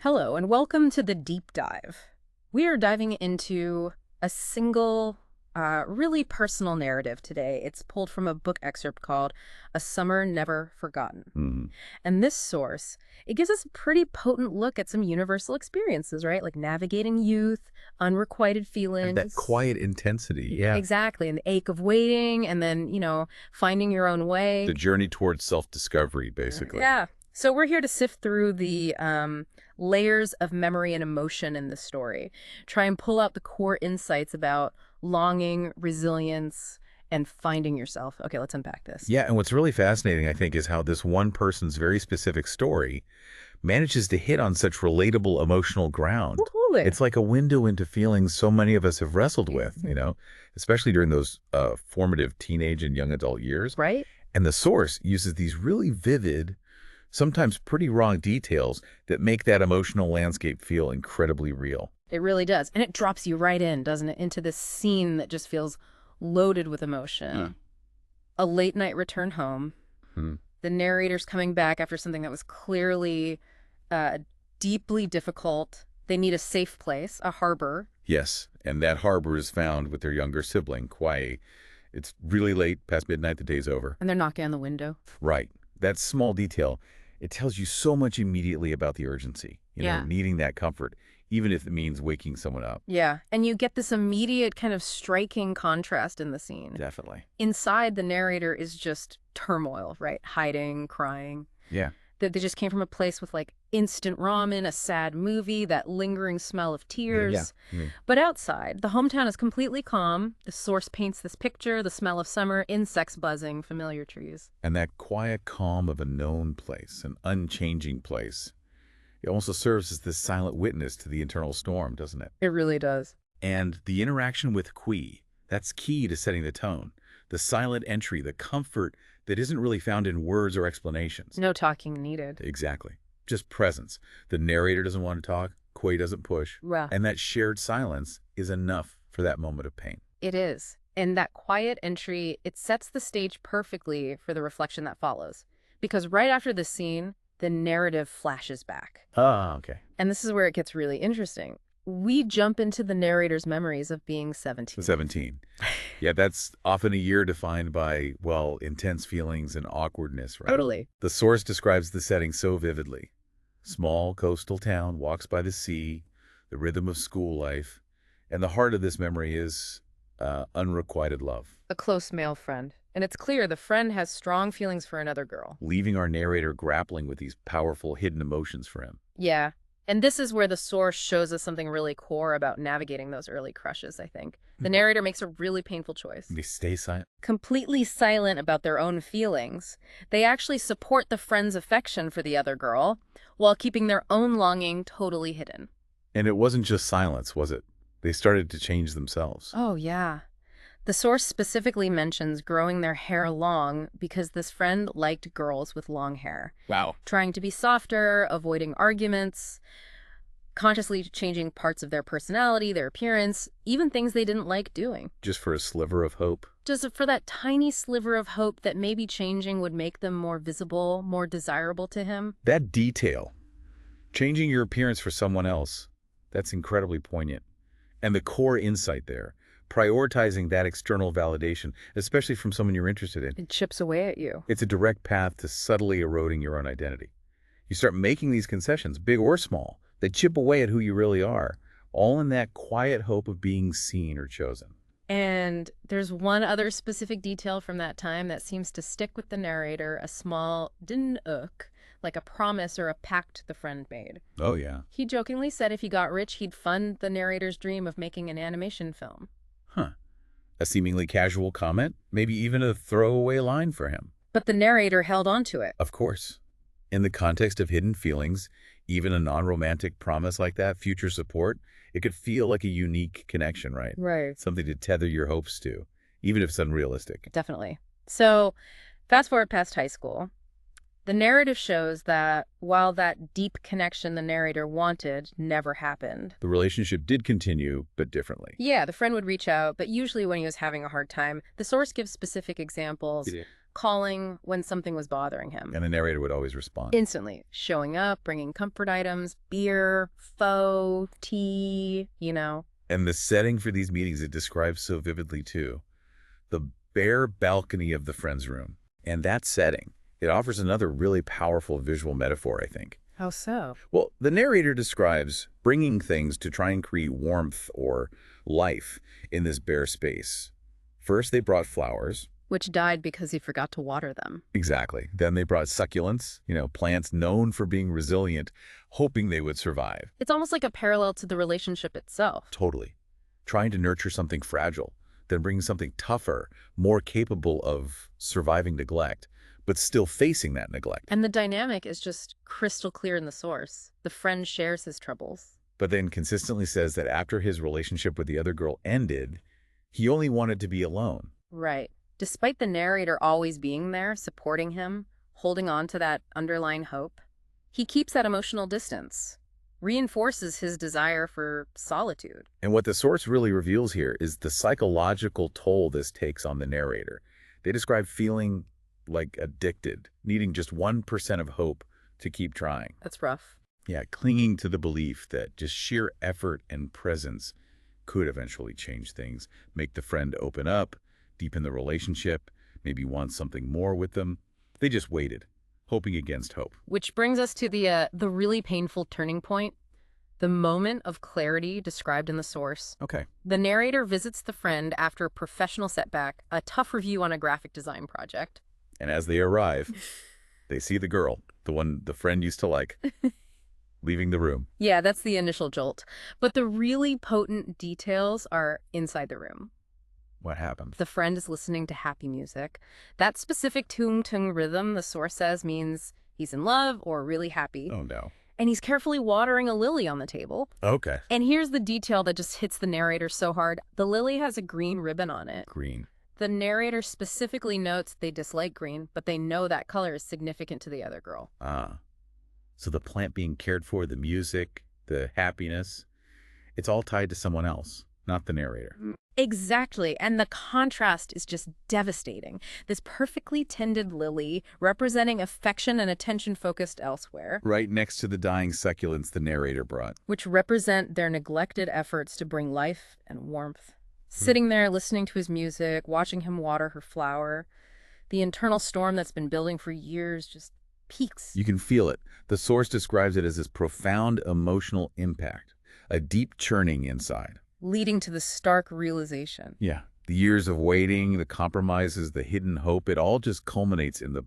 Hello, and welcome to the deep dive. We are diving into a single, really personal narrative today. It's pulled from a book excerpt called A Summer Never Forgotten. Mhm. And this source, it gives us a pretty potent look at some universal experiences, right? Like navigating youth, unrequited And that feelings. quiet intensity, yeah. Exactly, and the ache of waiting, and then, finding your own way. The journey towards self-discovery, basically. Yeah. So we're here to sift through the layers of memory and emotion in the story, try and pull out the core insights about longing, resilience, and finding yourself. Okay, let's unpack this. Yeah, and what's really fascinating, I think, is how this one person's very specific story manages to hit on such relatable emotional ground. Totally. It's like a window into feelings so many of us have wrestled with, especially during those formative teenage and young adult years. Right? And the source uses these really vivid, sometimes pretty raw details that make that emotional landscape feel incredibly real. It really does. And it drops you right in, doesn't it, into this scene that just feels loaded with emotion. A late night return home. Hmm. The narrator's coming back after something that was clearly deeply difficult. They need a safe place, a harbor. Yes, and that harbor is found with their younger sibling, Kauai. It's really late, past midnight, the day's over. And they're knocking on the window. Right. That small detail, it tells you so much immediately about the urgency, needing that comfort, even if it means waking someone up. Yeah, and you get this immediate kind of striking contrast in the scene. Definitely. Inside, the narrator is just turmoil, right? Hiding, crying. Yeah. That they just came from a place with like instant ramen, a sad movie, that lingering smell of tears. Yeah. But outside, the hometown is completely calm. The source paints this picture, the smell of summer, insects buzzing, familiar trees. And that quiet calm of a known place, an unchanging place, it also serves as this silent witness to the internal storm, doesn't it? It really does. And the interaction with Kui, that's key to setting the tone. The silent entry, the comfort that isn't really found in words or explanations. No talking needed. Exactly. Just presence. The narrator doesn't want to talk, Kui doesn't push, Well, and that shared silence is enough for that moment of pain. it is. And that quiet entry, it sets the stage perfectly for the reflection that follows. Because right after the scene, the narrative flashes back. Ah, okay. And this is where it gets really interesting. We jump into the narrator's memories of being 17. 17. Yeah, that's often a year defined by, well, intense feelings and awkwardness, right? Totally. The source describes the setting so vividly. Small coastal town, walks by the sea, the rhythm of school life, and the heart of this memory is unrequited love. A close male friend. And it's clear the friend has strong feelings for another girl. Leaving our narrator grappling with these powerful hidden emotions for him. Yeah. And this is where the source shows us something really core about navigating those early crushes, I think. The narrator makes a really painful choice. They stay silent. Completely silent about their own feelings. They actually support the friend's affection for the other girl while keeping their own longing totally hidden. And it wasn't just silence, was it? They started to change themselves. Oh, yeah. The source specifically mentions growing their hair long because this friend liked girls with long hair. Wow. Trying to be softer, avoiding arguments, consciously changing parts of their personality, their appearance, even things they didn't like doing. Just for a sliver of hope. Just for that tiny sliver of hope that maybe changing would make them more visible, more desirable to him. That detail, changing your appearance for someone else, that's incredibly poignant. And the core insight there, prioritizing that external validation, especially from someone you're interested in. It chips away at you. It's a direct path to subtly eroding your own identity. You start making these concessions, big or small, that chip away at who you really are, all in that quiet hope of being seen or chosen. And there's one other specific detail from that time that seems to stick with the narrator, a small din-uk, like a promise or a pact the friend made. Oh, yeah. He jokingly said if he got rich, he'd fund the narrator's dream of making an animation film. Huh. A seemingly casual comment, maybe even a throwaway line for him. But the narrator held on to it. Of course. In the context of hidden feelings, even a non-romantic promise like that, future support, it could feel like a unique connection, right? Right. Something to tether your hopes to, even if it's unrealistic. Definitely. So fast forward past high school. The narrative shows that while that deep connection the narrator wanted never happened. The relationship did continue, but differently. Yeah, the friend would reach out, but usually when he was having a hard time. The source gives specific examples. Yeah. calling when something was bothering him. And the narrator would always respond. Instantly. Showing up, bringing comfort items, beer, pho, tea, And the setting for these meetings it describes so vividly, too. The bare balcony of the friend's room. And that setting, it offers another really powerful visual metaphor, I think. How so? Well, the narrator describes bringing things to try and create warmth or life in this bare space. First, they brought flowers. Which died because he forgot to water them. Exactly. Then they brought succulents, plants known for being resilient, hoping they would survive. It's almost like a parallel to the relationship itself. Totally. Trying to nurture something fragile, then bring something tougher, more capable of surviving neglect, but still facing that neglect. And the dynamic is just crystal clear in the source. The friend shares his troubles. But then consistently says that after his relationship with the other girl ended, he only wanted to be alone. Right. Despite the narrator always being there, supporting him, holding on to that underlying hope, he keeps that emotional distance, reinforces his desire for solitude. And what the source really reveals here is the psychological toll this takes on the narrator. They describe feeling like addicted, needing just 1% of hope to keep trying. That's rough. Yeah, clinging to the belief that just sheer effort and presence could eventually change things, make the friend open up, deepen the relationship, maybe want something more with them. They just waited, hoping against hope. Which brings us to the really painful turning point, the moment of clarity described in the source. Okay. The narrator visits the friend after a professional setback, a tough review on a graphic design project. And as they arrive, they see the girl, the one the friend used to like, leaving the room. Yeah, that's the initial jolt. But the really potent details are inside the room. What happened? The friend is listening to happy music. That specific tung-tung rhythm, the source says, means he's in love or really happy. Oh, no. And he's carefully watering a lily on the table. Okay. And here's the detail that just hits the narrator so hard. The lily has a green ribbon on it. Green. The narrator specifically notes they dislike green, but they know that color is significant to the other girl. Ah. So the plant being cared for, the music, the happiness, it's all tied to someone else, not the narrator. Exactly. And the contrast is just devastating. This perfectly tended lily representing affection and attention focused elsewhere. Right next to the dying succulents the narrator brought. Which represent their neglected efforts to bring life and warmth. Sitting there listening to his music, watching him water her flower. The internal storm that's been building for years just peaks. You can feel it. The source describes it as this profound emotional impact, a deep churning inside. Leading to the stark realization. Yeah. The years of waiting, the compromises, the hidden hope, it all just culminates in the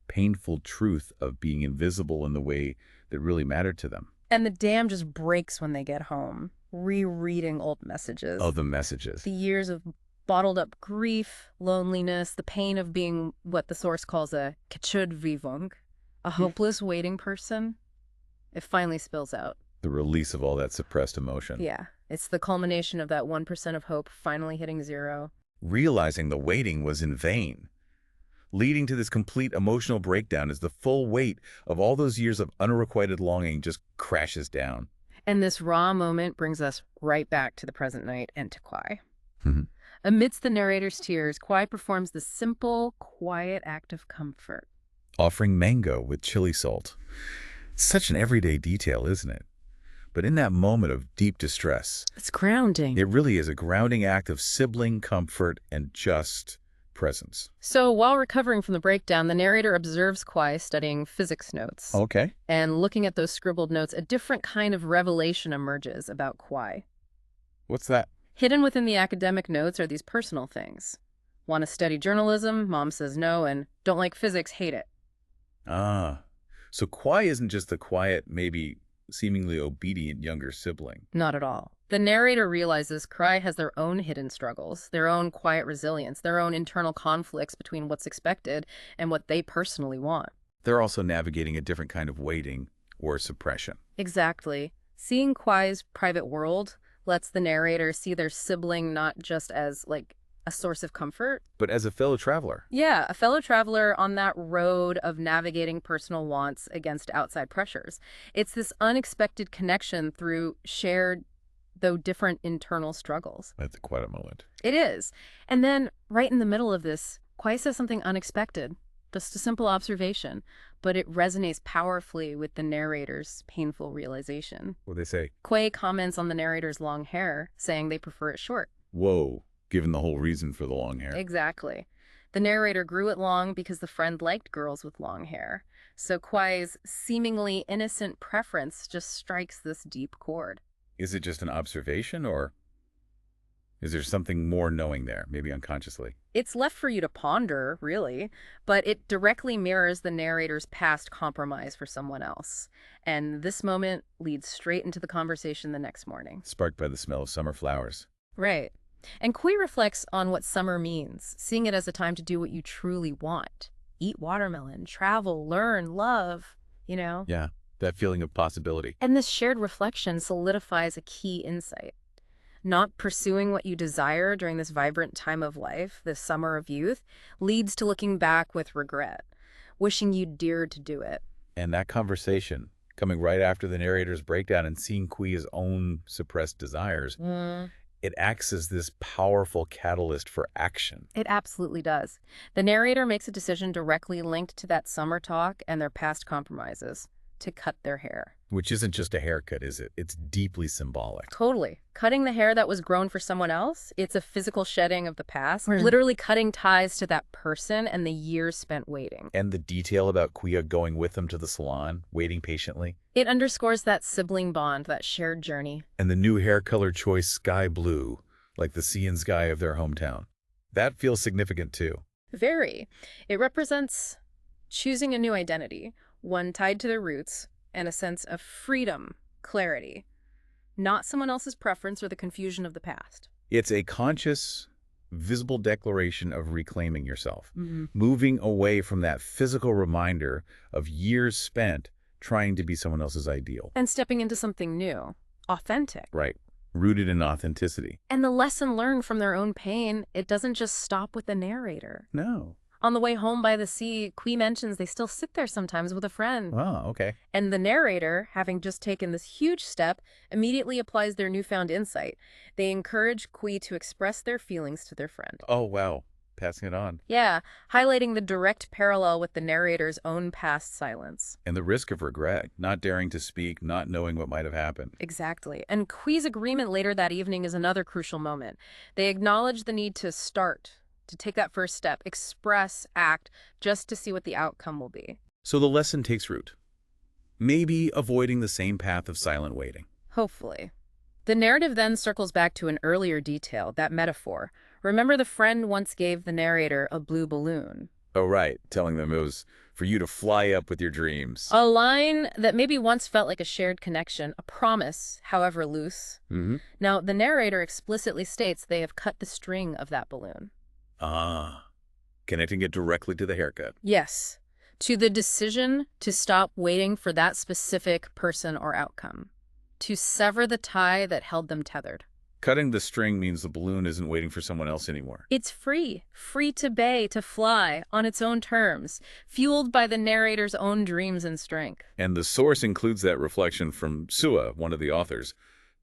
painful truth of being invisible in the way that really mattered to them. And the dam just breaks when they get home, rereading old messages. Oh, the messages. The years of bottled up grief, loneliness, the pain of being what the source calls a kachudvivung, a hopeless waiting person. It finally spills out. The release of all that suppressed emotion. Yeah. It's the culmination of that 1% of hope finally hitting zero. Realizing the waiting was in vain. Leading to this complete emotional breakdown as the full weight of all those years of unrequited longing just crashes down. And this raw moment brings us right back to the present night and to Kwai. Mhm. Amidst the narrator's tears, Kwai performs the simple, quiet act of comfort. Offering mango with chili salt. It's such an everyday detail, isn't it? But in that moment of deep distress, It's grounding. it really is a grounding act of sibling comfort and just presence. So while recovering from the breakdown, the narrator observes Kwai studying physics notes. Okay. And looking at those scribbled notes, a different kind of revelation emerges about Kwai. What's that? Hidden within the academic notes are these personal things. Want to study journalism? Mom says no, and don't like physics, hate it. Ah. So Kwai isn't just the quiet, maybe seemingly obedient younger sibling. Not at all. The narrator realizes Kwai has their own hidden struggles, their own quiet resilience, their own internal conflicts between what's expected and what they personally want. They're also navigating a different kind of waiting or suppression. Exactly. Seeing Kwai's private world lets the narrator see their sibling not just as, like, a source of comfort. But as a fellow traveler. Yeah, a fellow traveler on that road of navigating personal wants against outside pressures. It's this unexpected connection through shared, though different internal struggles. That's quite a moment. It is. And then, right in the middle of this, Kwai says something unexpected, just a simple observation, but it resonates powerfully with the narrator's painful realization. What they say? Kwai comments on the narrator's long hair, saying they prefer it short. Whoa, given the whole reason for the long hair. Exactly. The narrator grew it long because the friend liked girls with long hair. So Kwai's seemingly innocent preference just strikes this deep chord. Is it just an observation, or is there something more knowing there, maybe unconsciously? It's left for you to ponder, really, but it directly mirrors the narrator's past compromise for someone else. And this moment leads straight into the conversation the next morning. Sparked by the smell of summer flowers. Right. And Kui reflects on what summer means, seeing it as a time to do what you truly want. Eat watermelon, travel, learn, love, Yeah, that feeling of possibility. And this shared reflection solidifies a key insight. Not pursuing what you desire during this vibrant time of life, this summer of youth, leads to looking back with regret, wishing you'd dared to do it. And that conversation, coming right after the narrator's breakdown and seeing Kui's own suppressed desires, it acts as this powerful catalyst for action. It absolutely does. The narrator makes a decision directly linked to that summer talk and their past compromises, to cut their hair. Which isn't just a haircut, is it? It's deeply symbolic. Totally. Cutting the hair that was grown for someone else, it's a physical shedding of the past, literally cutting ties to that person and the years spent waiting. And the detail about Kuya going with them to the salon, waiting patiently. It underscores that sibling bond, that shared journey. And the new hair color choice, sky blue, like the sea and sky of their hometown. That feels significant too. Very. It represents choosing a new identity, one tied to their roots, and a sense of freedom, clarity, not someone else's preference or the confusion of the past. It's a conscious, visible declaration of reclaiming yourself, moving away from that physical reminder of years spent trying to be someone else's ideal. And stepping into something new, authentic. Right. Rooted in authenticity. And the lesson learned from their own pain, it doesn't just stop with the narrator. No. On the way home by the sea, Kui mentions they still sit there sometimes with a friend. Oh, okay. And the narrator, having just taken this huge step, immediately applies their newfound insight. They encourage Kui to express their feelings to their friend. Oh, wow. Passing it on. Yeah, highlighting the direct parallel with the narrator's own past silence. And the risk of regret, not daring to speak, not knowing what might have happened. Exactly. And Kui's agreement later that evening is another crucial moment. They acknowledge the need to start, to take that first step, express, act, just to see what the outcome will be. So the lesson takes root. Maybe avoiding the same path of silent waiting. Hopefully. The narrative then circles back to an earlier detail, that metaphor. Remember the friend once gave the narrator a blue balloon. Oh, right. Telling them it was for you to fly up with your dreams. A line that maybe once felt like a shared connection, a promise, however loose. Now, the narrator explicitly states they have cut the string of that balloon. Ah, connecting it directly to the haircut. Yes, to the decision to stop waiting for that specific person or outcome, to sever the tie that held them tethered. Cutting the string means the balloon isn't waiting for someone else anymore. It's free to bay, to fly on its own terms, fueled by the narrator's own dreams and strength. And the source includes that reflection from Sua, one of the authors,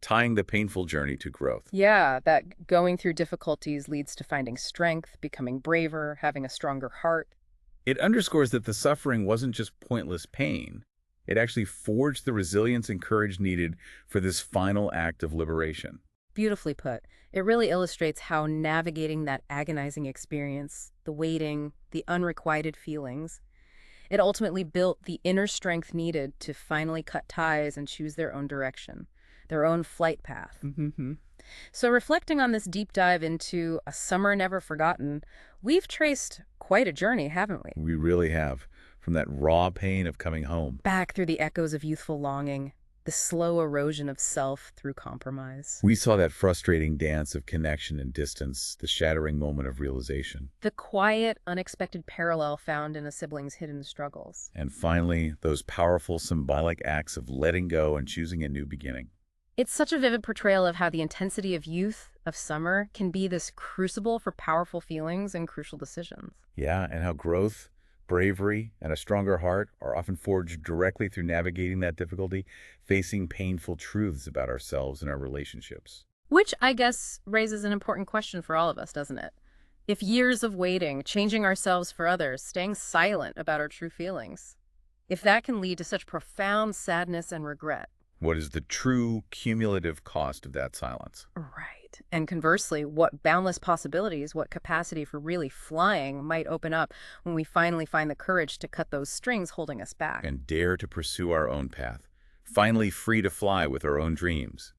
tying the painful journey to growth. Yeah, that going through difficulties leads to finding strength, becoming braver, having a stronger heart. It underscores that the suffering wasn't just pointless pain. It actually forged the resilience and courage needed for this final act of liberation. Beautifully put. It really illustrates how navigating that agonizing experience, the waiting, the unrequited feelings, it ultimately built the inner strength needed to finally cut ties and choose their own direction, their own flight path. So reflecting on this deep dive into A Summer Never Forgotten, we've traced quite a journey, haven't we? We really have. From that raw pain of coming home. Back through the echoes of youthful longing, the slow erosion of self through compromise. We saw that frustrating dance of connection and distance, the shattering moment of realization. The quiet, unexpected parallel found in a sibling's hidden struggles. And finally, those powerful symbolic acts of letting go and choosing a new beginning. It's such a vivid portrayal of how the intensity of youth, of summer, can be this crucible for powerful feelings and crucial decisions. Yeah, and how growth, bravery, and a stronger heart are often forged directly through navigating that difficulty, facing painful truths about ourselves and our relationships. Which, I guess, raises an important question for all of us, doesn't it? If years of waiting, changing ourselves for others, staying silent about our true feelings, if that can lead to such profound sadness and regret. What is the true cumulative cost of that silence? Right. And conversely, what boundless possibilities, what capacity for really flying might open up when we finally find the courage to cut those strings holding us back. And dare to pursue our own path, finally free to fly with our own dreams.